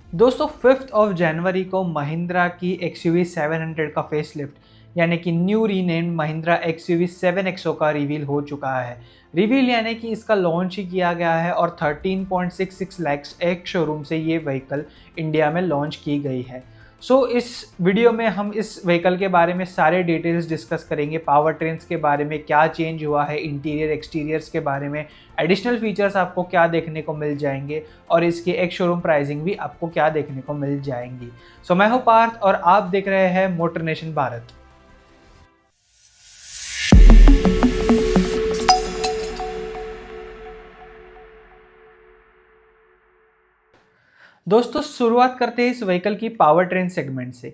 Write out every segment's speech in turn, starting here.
दोस्तों 5 जनवरी को महिंद्रा की XUV 700 का फेसलिफ्ट यानी कि new renamed Mahindra XUV 7XO का रिवील हो चुका है। रिवील यानी कि इसका लॉन्च ही किया गया है और 13.66 लाख एक शोरूम से ये व्हीकल इंडिया में लॉन्च की गई है। इस वीडियो में हम इस व्हीकल के बारे में सारे डिटेल्स डिस्कस करेंगे, पावर ट्रेन्स के बारे में क्या चेंज हुआ है, इंटीरियर एक्सटीरियर्स के बारे में, एडिशनल फीचर्स आपको क्या देखने को मिल जाएंगे और इसकी एक शोरूम प्राइसिंग भी आपको क्या देखने को मिल जाएंगी। मैं हूं पार्थ और आप देख रहे हैं मोटर नेशन भारत। दोस्तों शुरुआत करते हैं इस व्हीकल की पावर ट्रेन सेगमेंट से।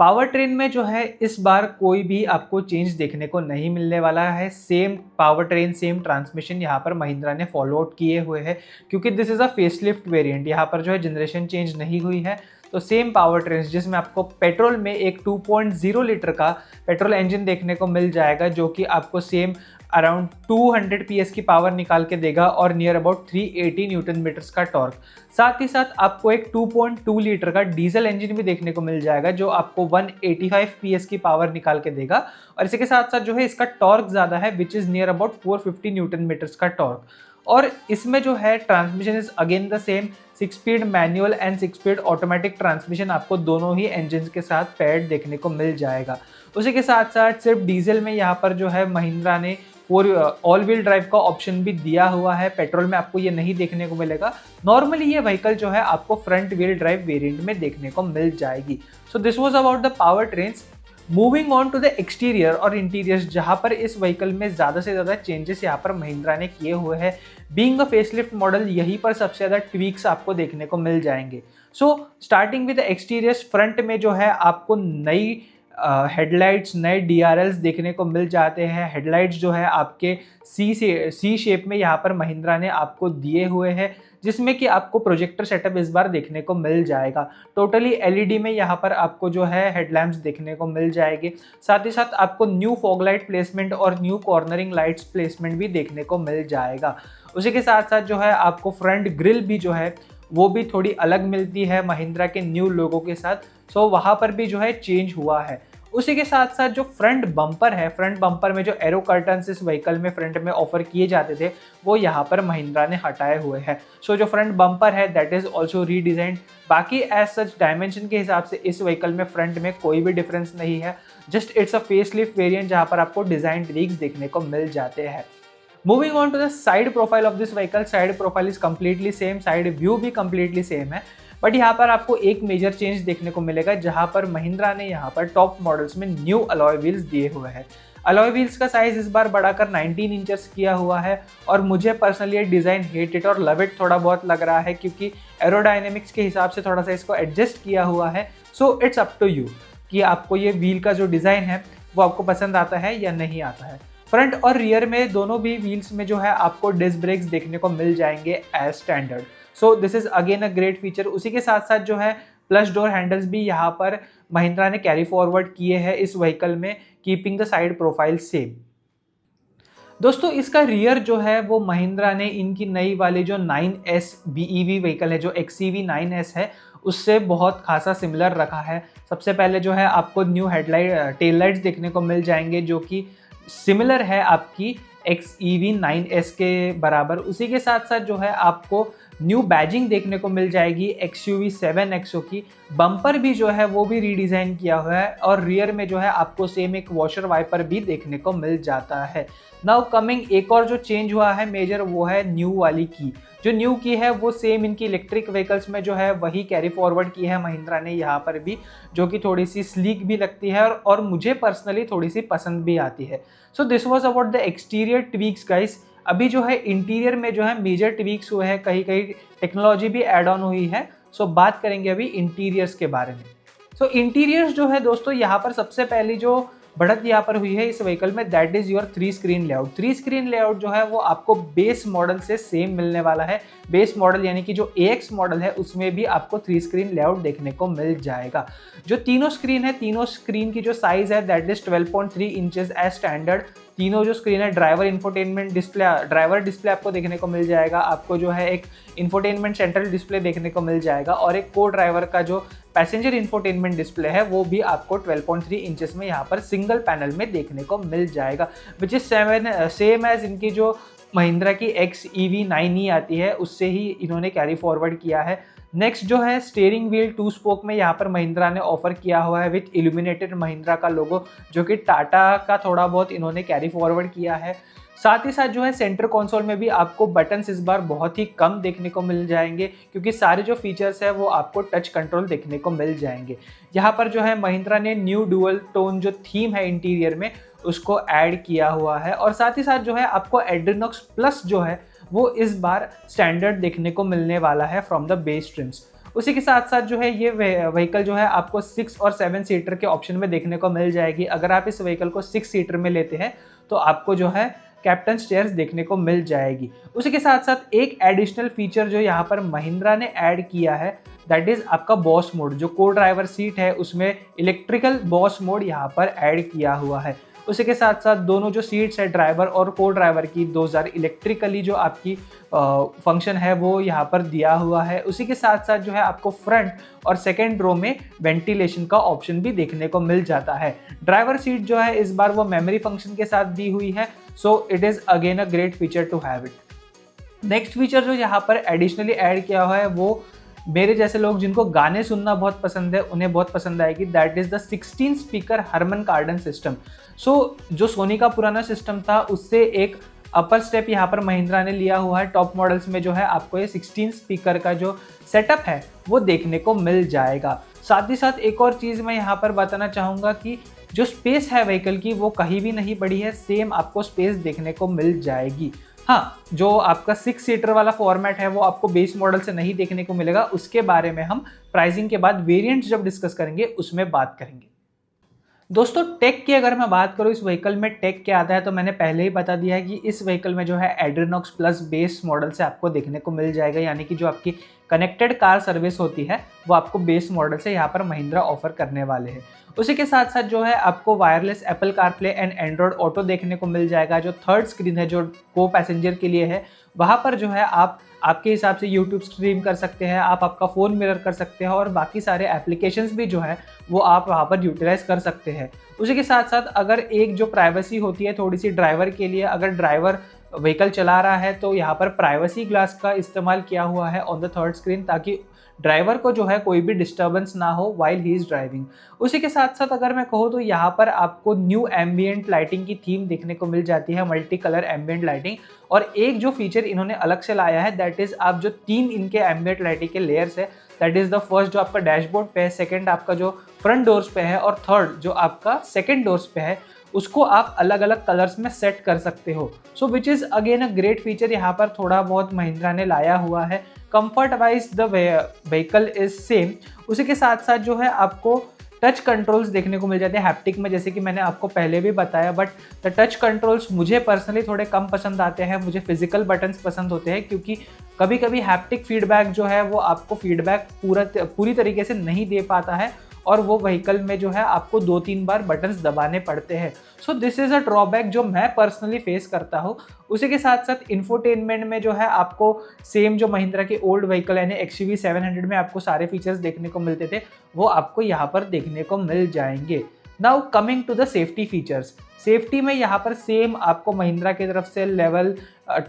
पावर ट्रेन में जो है इस बार कोई भी आपको चेंज देखने को नहीं मिलने वाला है। Same power train same transmission यहाँ पर महिंद्रा ने फॉलो आउट किए हुए हैं, क्योंकि this is a facelift variant. यहाँ पर जो है जनरेशन चेंज नहीं हुई है, तो सेम पावर ट्रेन जिसमें आपको पेट्रोल में एक 2.0 लीटर का पेट्रोल इंजन देखने को मिल जाएगा, जो कि आपको सेम अराउंड 200 PS की पावर निकाल के देगा और नियर अबाउट 380 न्यूटन मीटर्स का टॉर्क। साथ ही साथ आपको एक 2.2 लीटर का डीजल इंजन भी देखने को मिल जाएगा, जो आपको 185 PS की पावर निकाल के देगा और इसी के साथ साथ जो है इसका टॉर्क ज़्यादा है, which is near about 450 newton meters का टॉर्क। और इसमें जो है transmission is again the same 6 speed manual and 6 speed automatic transmission आपको दोनों ही इंजन के साथ पेयर्ड देखने को मिल जाएगा। उसी के साथ साथ सिर्फ डीजल में यहाँ पर जो है महिंद्रा ने ऑल व्हील ड्राइव का ऑप्शन भी दिया हुआ है। पेट्रोल में आपको ये नहीं देखने को मिलेगा। नॉर्मली ये व्हीकल जो है आपको फ्रंट व्हील ड्राइव वेरिएंट में देखने को मिल जाएगी। So this was about the power trains. Moving on to the exterior और इंटीरियर्स, जहां पर इस व्हीकल में ज़्यादा से ज़्यादा चेंजेस यहाँ पर महिंद्रा ने किए हुए हैं। बीइंग अ फेसलिफ्ट मॉडल, यहीं पर सबसे ज़्यादा ट्वीक्स आपको देखने को मिल जाएंगे। Starting with the exteriors, front में जो है आपको नई हेडलाइट्स, नए DRLs देखने को मिल जाते हैं। हेडलाइट्स जो है आपके सी शेप में यहाँ पर महिंद्रा ने आपको दिए हुए हैं, जिसमें कि आपको प्रोजेक्टर सेटअप इस बार देखने को मिल जाएगा। टोटली LED में यहाँ पर आपको जो है हेडलैम्प्स देखने को मिल जाएगी। साथ ही साथ आपको न्यू फॉग लाइट प्लेसमेंट और न्यू कॉर्नरिंग लाइट्स प्लेसमेंट भी देखने को मिल जाएगा। उसी के साथ साथ जो है आपको फ्रंट ग्रिल भी जो है वो भी थोड़ी अलग मिलती है महिंद्रा के न्यू लोगों के साथ। वहाँ पर भी जो है चेंज हुआ है। उसी के साथ साथ जो फ्रंट बम्पर है, फ्रंट बम्पर में जो एरो कर्टन्स इस व्हीकल में फ्रंट में ऑफर किए जाते थे, वो यहाँ पर महिंद्रा ने हटाए हुए हैं। जो फ्रंट बम्पर है दैट इज ऑल्सो रीडिजाइंड। बाकी एज सच डायमेंशन के हिसाब से इस व्हीकल में फ्रंट में कोई भी डिफरेंस नहीं है। Just it's a facelift variant जहाँ पर आपको डिजाइन ट्वीक्स देखने को मिल जाते हैं। Moving on to the side profile of this vehicle, side profile is completely same, side view भी कम्प्लीटली सेम है। बट यहाँ पर आपको एक मेजर चेंज देखने को मिलेगा, जहाँ पर महिंद्रा ने यहाँ पर टॉप मॉडल्स में न्यू अलॉय व्हील्स दिए हुए हैं। अलॉय व्हील्स का साइज इस बार बढ़ाकर 19 इंचेस किया हुआ है और मुझे पर्सनली ये डिज़ाइन हेट इट और लव इट थोड़ा बहुत लग रहा है, क्योंकि एरोडायनेमिक्स के हिसाब से थोड़ा सा इसको एडजस्ट किया हुआ है। So it's up to you कि आपको ये व्हील का जो डिज़ाइन है वो आपको पसंद आता है या नहीं आता है। फ्रंट और रियर में दोनों भी व्हील्स में जो है आपको डिस्क ब्रेक्स देखने को मिल जाएंगे as standard. This is again a great feature. उसी के साथ साथ जो है प्लस डोर हैंडल्स भी यहाँ पर महिंद्रा ने कैरी फॉरवर्ड किए हैं इस व्हीकल में, keeping the side profile same. दोस्तों इसका रियर जो है वो महिंद्रा ने इनकी नई वाली जो 9S BEV व्हीकल है, जो XEV 9S है, उससे बहुत खासा सिमिलर रखा है। सबसे पहले जो है आपको न्यू हेडलाइट टेल लाइट्स देखने को मिल जाएंगे, जो कि सिमिलर है आपकी XEV 9S के बराबर। उसी के साथ साथ जो है आपको न्यू बैजिंग देखने को मिल जाएगी XUV 7XO की। बम्पर भी जो है वो भी रीडिज़ाइन किया हुआ है और रियर में जो है आपको सेम एक वॉशर वाइपर भी देखने को मिल जाता है। नाउ कमिंग, एक और जो चेंज हुआ है मेजर, वो है न्यू वाली की। जो न्यू की है वो सेम इनकी इलेक्ट्रिक व्हीकल्स में जो है वही कैरी फॉरवर्ड की है महिंद्रा ने यहाँ पर भी, जो कि थोड़ी सी स्लीक भी लगती है और मुझे पर्सनली थोड़ी सी पसंद भी आती है। This was about the exterior tweaks guys. अभी जो है इंटीरियर में जो है मेजर ट्वीक्स हुए हैं, कहीं कहीं टेक्नोलॉजी भी एड ऑन हुई है। बात करेंगे अभी इंटीरियर्स के बारे में। इंटीरियर्स जो है दोस्तों, यहाँ पर सबसे पहली जो बढ़त यहाँ पर हुई है इस व्हीकल में, that is your 3 screen layout. 3 screen layout जो है वो आपको बेस मॉडल से सेम मिलने वाला है। बेस मॉडल यानी कि जो AX मॉडल है उसमें भी आपको 3 स्क्रीन लेआउट देखने को मिल जाएगा। जो तीनों स्क्रीन है, तीनों स्क्रीन की जो साइज है that is 12.3 inches as standard. तीनों जो स्क्रीन है driver infotainment display, driver display आपको देखने को मिल जाएगा, आपको जो है एक इंफोटेनमेंट सेंट्रल डिस्प्ले देखने को मिल जाएगा और एक को ड्राइवर का जो पैसेंजर इंफोटेनमेंट डिस्प्ले है वो भी आपको 12.3 इंचेस में यहाँ पर सिंगल पैनल में देखने को मिल जाएगा, विच इज सेम एज इनकी जो महिंद्रा की XEV9e आती है उससे ही इन्होंने कैरी फॉरवर्ड किया है। नेक्स्ट जो है स्टीयरिंग व्हील 2 स्पोक में यहाँ पर महिंद्रा ने ऑफर किया हुआ है विथ इल्यूमिनेटेड महिंद्रा का लोगो, जो कि टाटा का थोड़ा बहुत इन्होंने कैरी फॉरवर्ड किया है। साथ ही साथ जो है सेंटर कंसोल में भी आपको बटन्स इस बार बहुत ही कम देखने को मिल जाएंगे, क्योंकि सारे जो फीचर्स है वो आपको टच कंट्रोल देखने को मिल जाएंगे। यहाँ पर जो है महिंद्रा ने न्यू डुअल टोन जो थीम है इंटीरियर में उसको ऐड किया हुआ है, और साथ ही साथ जो है आपको एड्रीनॉक्स प्लस जो है वो इस बार स्टैंडर्ड देखने को मिलने वाला है फ्रॉम द बेस ट्रिम्स। उसी के साथ साथ जो है ये व्हीकल जो है आपको 6 और 7 सीटर के ऑप्शन में देखने को मिल जाएगी। अगर आप इस व्हीकल को 6 सीटर में लेते हैं तो आपको जो है कैप्टन चेयर्स देखने को मिल जाएगी। उसी के साथ साथ एक एडिशनल फीचर जो यहाँ पर महिंद्रा ने ऐड किया है दैट इज आपका बॉस मोड, जो को ड्राइवर सीट है उसमें इलेक्ट्रिकल बॉस मोड यहाँ पर ऐड किया हुआ है। उसी के साथ साथ दोनों जो सीट्स है ड्राइवर और को ड्राइवर की 2000 इलेक्ट्रिकली जो आपकी फंक्शन है वो यहाँ पर दिया हुआ है। उसी के साथ साथ जो है आपको फ्रंट और सेकेंड रो में वेंटिलेशन का ऑप्शन भी देखने को मिल जाता है। ड्राइवर सीट जो है इस बार वो मेमोरी फंक्शन के साथ दी हुई है, so it is again a great feature to have it. Next feature जो यहाँ पर एडिशनली ऐड किया हुआ है वो मेरे जैसे लोग जिनको गाने सुनना बहुत पसंद है उन्हें बहुत पसंद आएगी, that is the 16 speaker Harman Kardon system. सो जो सोनी का पुराना सिस्टम था उससे एक अपर स्टेप यहाँ पर महिंद्रा ने लिया हुआ है। टॉप मॉडल्स में जो है आपको ये 16 स्पीकर का जो सेटअप है वो देखने को मिल जाएगा। साथ ही साथ एक और चीज़ मैं यहाँ पर बताना चाहूँगा कि जो स्पेस है व्हीकल की वो कहीं भी नहीं बढ़ी है, सेम आपको स्पेस देखने को मिल जाएगी। हाँ, जो आपका 6 सीटर वाला फॉर्मेट है वो आपको बेस मॉडल से नहीं देखने को मिलेगा, उसके बारे में हम प्राइसिंग के बाद वेरिएंट्स जब डिस्कस करेंगे उसमें बात करेंगे। दोस्तों टेक की अगर मैं बात करूँ इस व्हीकल में टेक क्या आता है तो मैंने पहले ही बता दिया है कि इस व्हीकल में जो है एड्रीनॉक्स प्लस बेस मॉडल से आपको देखने को मिल जाएगा, यानी कि जो आपकी कनेक्टेड कार सर्विस होती है वो आपको बेस मॉडल से यहाँ पर महिंद्रा ऑफर करने वाले हैं। उसी के साथ साथ जो है आपको wireless Apple CarPlay and Android auto देखने को मिल जाएगा। जो थर्ड स्क्रीन है जो को पैसेंजर के लिए है वहाँ पर जो है आप आपके हिसाब से यूट्यूब स्ट्रीम कर सकते हैं, आप आपका फ़ोन मिरर कर सकते हैं और बाकी सारे एप्लीकेशंस भी जो है वो आप वहाँ पर यूटिलाइज कर सकते हैं। उसी के साथ साथ अगर एक जो प्राइवेसी होती है थोड़ी सी ड्राइवर के लिए, अगर ड्राइवर व्हीकल चला रहा है तो यहाँ पर प्राइवेसी ग्लास का इस्तेमाल किया हुआ है ऑन द थर्ड स्क्रीन, ताकि ड्राइवर को जो है कोई भी डिस्टर्बेंस ना हो वाइल ही इज़ ड्राइविंग। उसी के साथ साथ अगर मैं कहूँ तो यहाँ पर आपको न्यू एम्बियंट लाइटिंग की थीम देखने को मिल जाती है, मल्टी कलर एम्बियंट लाइटिंग। और एक जो फीचर इन्होंने अलग से लाया है दैट इज़ आप जो 3 इनके एम्बियंट लाइटिंग के लेयर्स है, दैट इज़ द फर्स्ट जो आपका डैशबोर्ड पे है, सेकेंड आपका जो फ्रंट डोर्स पे है और थर्ड जो आपका सेकेंड डोर्स पे है, उसको आप अलग अलग कलर्स में सेट कर सकते हो। So which is again a great feature यहाँ पर थोड़ा बहुत महिंद्रा ने लाया हुआ है। Comfort wise the vehicle is same. उसी के साथ साथ जो है आपको टच कंट्रोल्स देखने को मिल जाते हैं हैप्टिक में, जैसे कि मैंने आपको पहले भी बताया, बट द टच कंट्रोल्स मुझे पर्सनली थोड़े कम पसंद आते हैं। मुझे फिजिकल बटन्स पसंद होते हैं क्योंकि कभी कभी हैप्टिक फीडबैक जो है वो आपको फीडबैक पूरी तरीके से नहीं दे पाता है और वो व्हीकल में जो है आपको 2-3 बार बटन्स दबाने पड़ते हैं। So this is a drawback जो मैं पर्सनली फेस करता हूँ। उसी के साथ साथ इंफोटेनमेंट में जो है आपको सेम जो महिंद्रा के ओल्ड व्हीकल यानी XUV 700 में आपको सारे फीचर्स देखने को मिलते थे वो आपको यहाँ पर देखने को मिल जाएंगे। Now coming to the safety features, safety में यहाँ पर सेम आपको महिंद्रा की तरफ से लेवल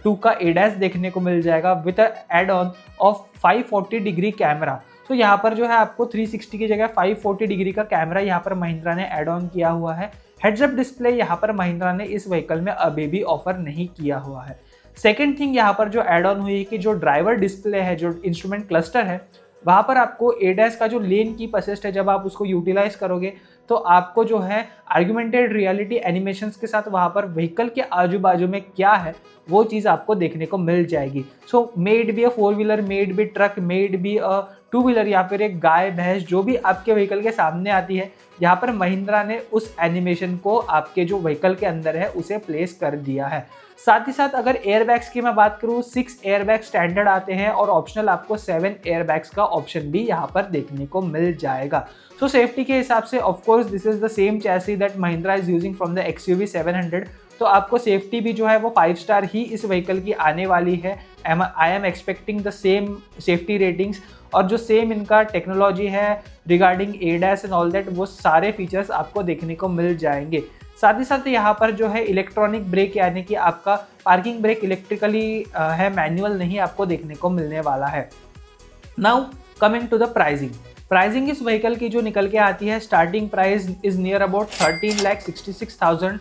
2 का ADAS देखने को मिल जाएगा with add on of 540 degree camera. तो यहाँ पर जो है आपको 360 की जगह 540 डिग्री का कैमरा यहाँ पर महिंद्रा ने ऐड ऑन किया हुआ है। हेड्स अप डिस्प्ले यहाँ पर महिंद्रा ने इस व्हीकल में अभी भी ऑफर नहीं किया हुआ है। सेकेंड थिंग यहाँ पर जो ऐड ऑन हुई है कि जो ड्राइवर डिस्प्ले है, जो इंस्ट्रूमेंट क्लस्टर है, वहाँ पर आपको ADAS का जो लेन कीप असिस्ट है जब आप उसको यूटिलाइज करोगे तो आपको जो है आर्गुमेंटेड रियलिटी एनिमेशंस के साथ वहाँ पर व्हीकल के आजू बाजू में क्या है वो चीज़ आपको देखने को मिल जाएगी। So may be a 4 wheeler, may be truck, may be a 2 wheeler या फिर एक गाय भैंस जो भी आपके व्हीकल के सामने आती है, यहाँ पर महिंद्रा ने उस एनिमेशन को आपके जो व्हीकल के अंदर है उसे प्लेस कर दिया है। साथ ही साथ अगर एयरबैग्स की मैं बात करूँ, 6 एयरबैग स्टैंडर्ड आते हैं और ऑप्शनल आपको 7 एयरबैग्स का ऑप्शन भी यहाँ पर देखने को मिल जाएगा। सो सेफ्टी के हिसाब से of course this is the same chassis that Mahindra is using from the XUV 700। तो आपको सेफ्टी भी जो है वो 5 स्टार ही इस व्हीकल की आने वाली है। I am expecting the same safety ratings, और जो सेम इनका टेक्नोलॉजी है regarding ADAS and all that, वो सारे फीचर्स आपको देखने को मिल जाएंगे। साथ ही साथ यहाँ पर जो है इलेक्ट्रॉनिक ब्रेक, यानी कि आपका पार्किंग ब्रेक इलेक्ट्रिकली है, मैनुअल नहीं आपको देखने को मिलने वाला है। Now coming to the pricing इस व्हीकल की जो निकल के आती है, starting price is near about 13,66,000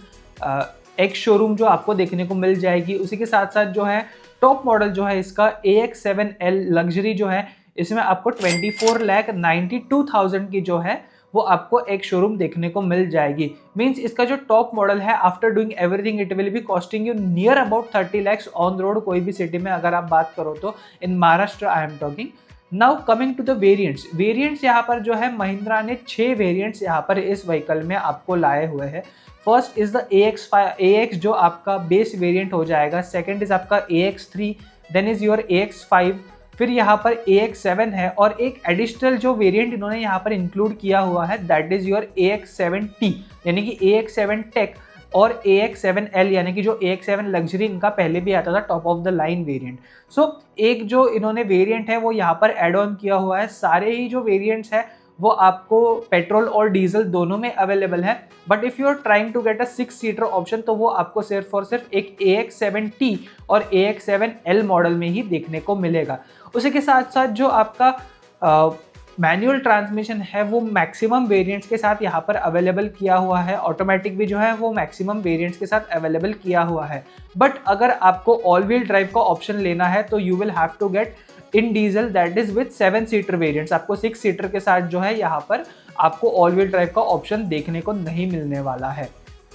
ex showroom जो आपको देखने को मिल जाएगी। उसी के साथ साथ जो है टॉप मॉडल जो है इसका AX7L लग्जरी जो है, इसमें आपको 24,92,000 की जो है वो आपको एक शोरूम देखने को मिल जाएगी। मींस इसका जो टॉप मॉडल है, after doing everything it will be costing you near about 30 lakhs on road, कोई भी सिटी में अगर आप बात करो तो, in Maharashtra I am talking. Now coming to the variants यहाँ पर जो है महिंद्रा ने 6 वेरिएंट्स यहाँ पर इस व्हीकल में आपको लाए हुए हैं। फर्स्ट इज द AX जो आपका बेस वेरिएंट हो जाएगा, सेकंड इज आपका AX3, then is your AX5, फिर यहाँ पर AX7 है, और एक एडिशनल जो वेरिएंट इन्होंने यहाँ पर इंक्लूड किया हुआ है दैट इज योर AX7T, यानी कि AX7 टेक और AX7L, यानी कि जो AX7 लग्जरी इनका पहले भी आता था top of the line variant. So एक जो इन्होंने वेरिएंट है वो यहाँ पर एड ऑन किया हुआ है। सारे ही जो वेरिएंट्स है वो आपको पेट्रोल और डीजल दोनों में अवेलेबल है, but if you are trying to get a 6 seater option तो वो आपको सिर्फ और सिर्फ एक AX7T और AX7L मॉडल में ही देखने को मिलेगा। उसी के साथ साथ जो आपका मैनुअल ट्रांसमिशन है वो मैक्सिमम वेरिएंट्स के साथ यहाँ पर अवेलेबल किया हुआ है, ऑटोमेटिक भी जो है वो मैक्सिमम वेरिएंट्स के साथ अवेलेबल किया हुआ है। बट अगर आपको ऑल व्हील ड्राइव का ऑप्शन लेना है तो you will have to get in diesel that is with 7 seater variants. आपको 6 सीटर के साथ जो है यहाँ पर आपको ऑल व्हील ड्राइव का ऑप्शन देखने को नहीं मिलने वाला है।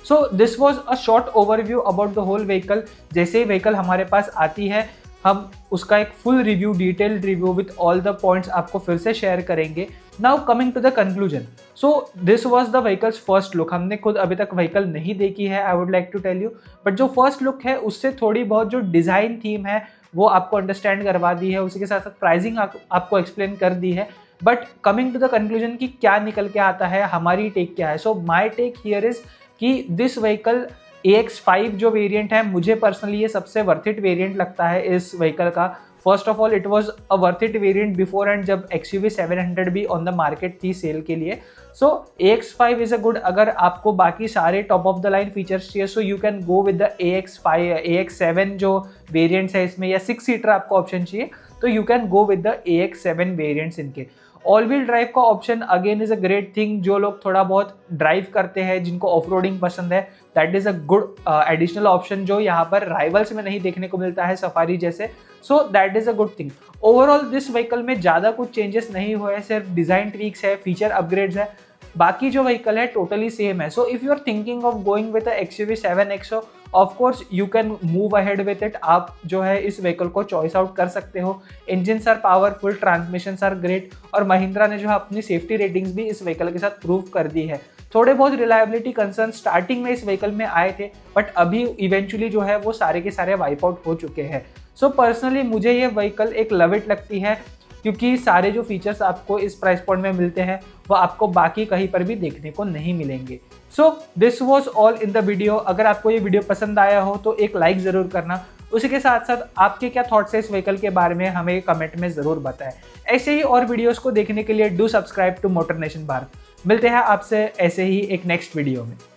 So this was a short overview about the whole vehicle. जैसे ही व्हीकल हमारे पास आती है हम उसका एक full review, detailed review with all the points आपको फिर से शेयर करेंगे। Now coming to the conclusion, so this was the vehicle's first look. हमने खुद अभी तक व्हीकल नहीं देखी है, I would like to tell you, but जो फर्स्ट लुक है उससे थोड़ी बहुत जो डिज़ाइन थीम है वो आपको अंडरस्टैंड करवा दी है, उसी के साथ साथ प्राइसिंग आपको एक्सप्लेन कर दी है। But coming to the conclusion कि क्या निकल के आता है, हमारी टेक क्या है। सो माई टेक हियर इज कि दिस व्हीकल AX5 जो वेरिएंट है, मुझे पर्सनली ये सबसे वर्थ इट वेरिएंट लगता है इस व्हीकल का। First of all it was a worth it variant before and जब XUV 700 भी ऑन द मार्केट थी सेल के लिए। So AX5 is a good. अगर आपको बाकी सारे top of the line features चाहिए so you can go with the AX7 जो वेरिएंट्स है इसमें, या 6 सीटर आपको ऑप्शन चाहिए तो you can go with the AX7 variants इनके। ऑल व्हील ड्राइव का option again is a great thing. जो लोग थोड़ा बहुत ड्राइव करते हैं, जिनको ऑफ रोडिंग पसंद है, that is a good additional option जो यहाँ पर राइवल्स में नहीं देखने को मिलता है सफारी जैसे। So that is a good thing. Overall this vehicle में ज़्यादा कुछ चेंजेस नहीं हुए हैं, सिर्फ डिज़ाइन ट्वीक्स है, फीचर अपग्रेड्स है, बाकी जो व्हीकल है टोटली सेम है। So if you are thinking of going with XUV 7XO of course you can move ahead with it. आप जो है इस व्हीकल को चॉइस आउट कर सकते हो। Engines are powerful, transmissions are great, और महिंद्रा ने जो है अपनी सेफ्टी रेटिंग्स भी इस व्हीकल के साथ प्रूव कर दी है। थोड़े बहुत रिलायबिलिटी कंसर्न स्टार्टिंग में इस व्हीकल में आए थे, बट अभी इवेंचुअली जो है वो सारे के सारे वाइप आउट हो चुके हैं। सो पर्सनली मुझे ये व्हीकल एक लव इट लगती है, क्योंकि सारे जो फीचर्स आपको इस प्राइस पॉइंट में मिलते हैं वो आपको बाकी कहीं पर भी देखने को नहीं मिलेंगे। सो this was all in the video. अगर आपको ये वीडियो पसंद आया हो तो एक लाइक ज़रूर करना। उसी के साथ साथ आपके क्या थॉट्स है इस व्हीकल के बारे में हमें कमेंट में ज़रूर बताएं। ऐसे ही और वीडियोस को देखने के लिए do subscribe to motor nation Bharat. मिलते हैं आपसे ऐसे ही एक नेक्स्ट वीडियो में।